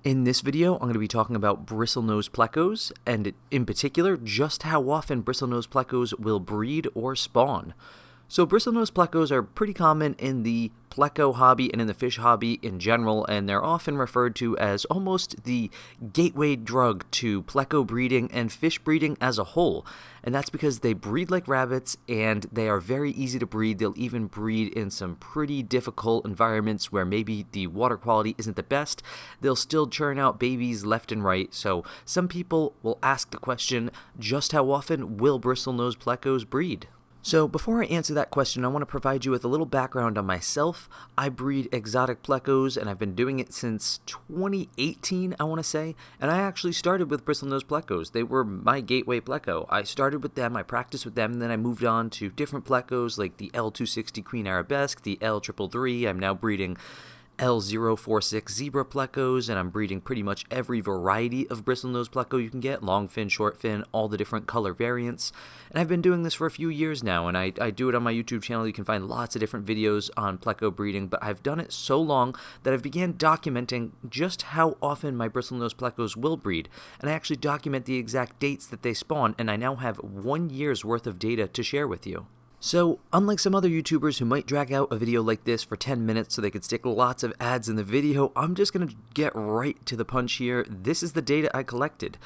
In this video, I'm going to be talking about bristlenose plecos, and in particular, just how often bristlenose plecos will breed or spawn. So bristlenose plecos are pretty common in the pleco hobby and in the fish hobby in general, and they're often referred to as almost the gateway drug to pleco breeding and fish breeding as a whole. And that's because they breed like rabbits and they are very easy to breed. They'll even breed in some pretty difficult environments where maybe the water quality isn't the best. They'll still churn out babies left and right. So some people will ask the question, just how often will bristlenose plecos breed? So before I answer that question, I want to provide you with a little background on myself. I breed exotic plecos, and I've been doing it since 2018, I want to say. And I actually started with bristlenose plecos. They were my gateway pleco. I started with them, I practiced with them, and then I moved on to different plecos like the L260 Queen Arabesque, the L333. I'm now breeding L046 zebra plecos, and I'm breeding pretty much every variety of bristlenose pleco you can get, long fin, short fin, all the different color variants. And I've been doing this for a few years now, and I do it on my YouTube channel. You can find lots of different videos on pleco breeding, but I've done it so long that I've began documenting just how often my bristlenose plecos will breed, and I actually document the exact dates that they spawn, and I now have 1 year's worth of data to share with you. So, unlike some other YouTubers who might drag out a video like this for 10 minutes so they could stick lots of ads in the video, I'm just going to get right to the punch here. This is the data I collected.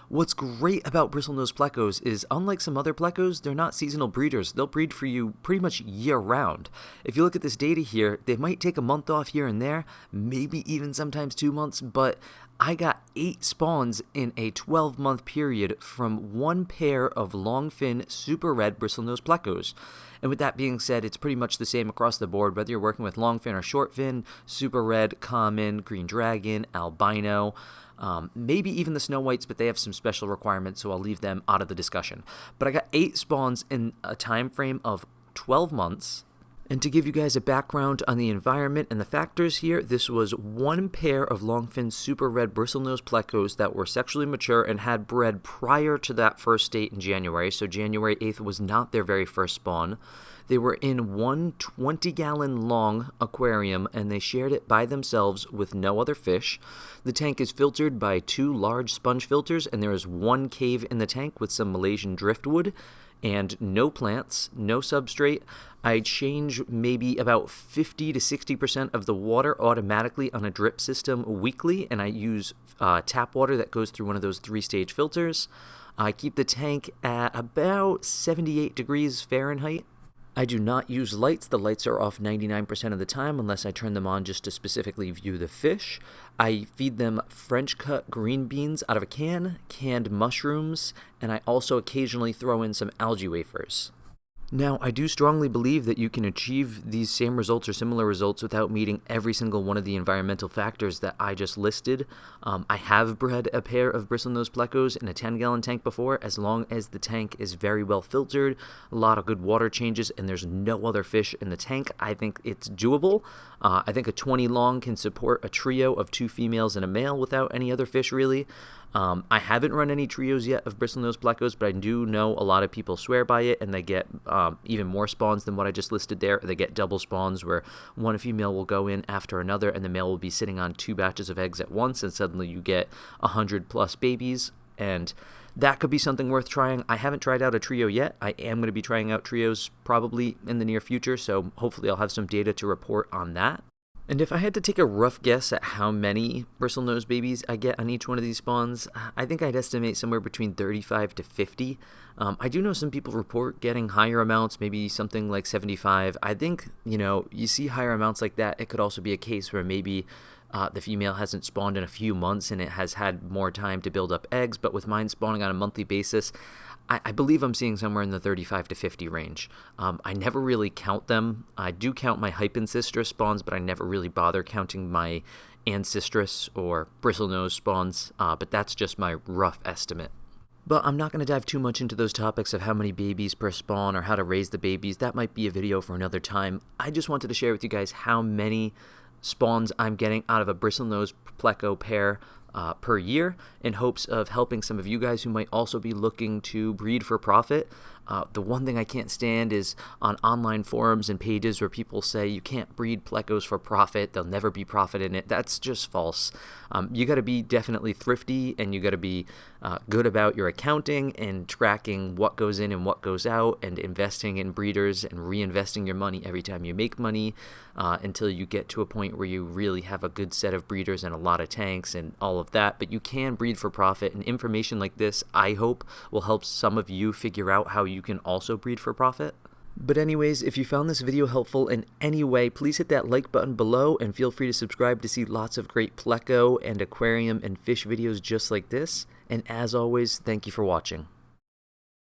What's great about bristlenose plecos is, unlike some other plecos, they're not seasonal breeders. They'll breed for you pretty much year-round. If you look at this data here, they might take a month off here and there, maybe even sometimes 2 months, but I got 8 spawns in a 12-month period from one pair of long-fin super red bristlenose plecos. And with that being said, it's pretty much the same across the board, whether you're working with long-fin or short-fin, super red, common, green dragon, albino, maybe even the snow whites, but they have some special requirements, so I'll leave them out of the discussion. But I got 8 spawns in a time frame of 12 months. And to give you guys a background on the environment and the factors here, this was one pair of longfin super red bristlenose plecos that were sexually mature and had bred prior to that first date in January, so January 8th was not their very first spawn. They were in one 20-gallon long aquarium, and they shared it by themselves with no other fish. The tank is filtered by 2 large sponge filters, and there is 1 cave in the tank with some Malaysian driftwood, and no plants, no substrate. I change maybe about 50 to 60% of the water automatically on a drip system weekly, and I use tap water that goes through one of those 3-stage filters. I keep the tank at about 78 degrees Fahrenheit. I do not use lights. The lights are off 99% of the time unless I turn them on just to specifically view the fish. I feed them French cut green beans out of a can, canned mushrooms, and I also occasionally throw in some algae wafers. Now, I do strongly believe that you can achieve these same results or similar results without meeting every single one of the environmental factors that I just listed. I have bred a pair of bristlenose plecos in a 10-gallon tank before, as long as the tank is very well filtered, a lot of good water changes, and there's no other fish in the tank. I think it's doable. I think a 20 long can support a trio of 2 females and a male without any other fish, really. I haven't run any trios yet of bristlenose plecos, but I do know a lot of people swear by it, and they get even more spawns than what I just listed there. They get double spawns where one female will go in after another, and the male will be sitting on 2 batches of eggs at once, and suddenly you get 100+ babies, and that could be something worth trying. I haven't tried out a trio yet. I am going to be trying out trios probably in the near future, so hopefully I'll have some data to report on that. And if I had to take a rough guess at how many bristlenose babies I get on each one of these spawns, I think I'd estimate somewhere between 35 to 50. I do know some people report getting higher amounts, maybe something like 75. I think, you see higher amounts like that. It could also be a case where maybe the female hasn't spawned in a few months and it has had more time to build up eggs, but with mine spawning on a monthly basis, I believe I'm seeing somewhere in the 35 to 50 range. I never really count them. I do count my hypensistrus spawns, but I never really bother counting my ancistrus or bristlenose spawns, but that's just my rough estimate. But I'm not going to dive too much into those topics of how many babies per spawn or how to raise the babies. That might be a video for another time. I just wanted to share with you guys how many spawns I'm getting out of a bristlenose pleco pair per year, in hopes of helping some of you guys who might also be looking to breed for profit. The one thing I can't stand is on online forums and pages where people say you can't breed Plecos for profit, there'll never be profit in it. That's just false. You got to be definitely thrifty, and you got to be good about your accounting and tracking what goes in and what goes out, and investing in breeders and reinvesting your money every time you make money, until you get to a point where you really have a good set of breeders and a lot of tanks and all of that. But you can breed for profit, and information like this, I hope, will help some of you figure out how you can also breed for profit. But anyways, if you found this video helpful in any way, please hit that like button below, and feel free to subscribe to see lots of great Pleco and aquarium and fish videos just like this. And as always, thank you for watching.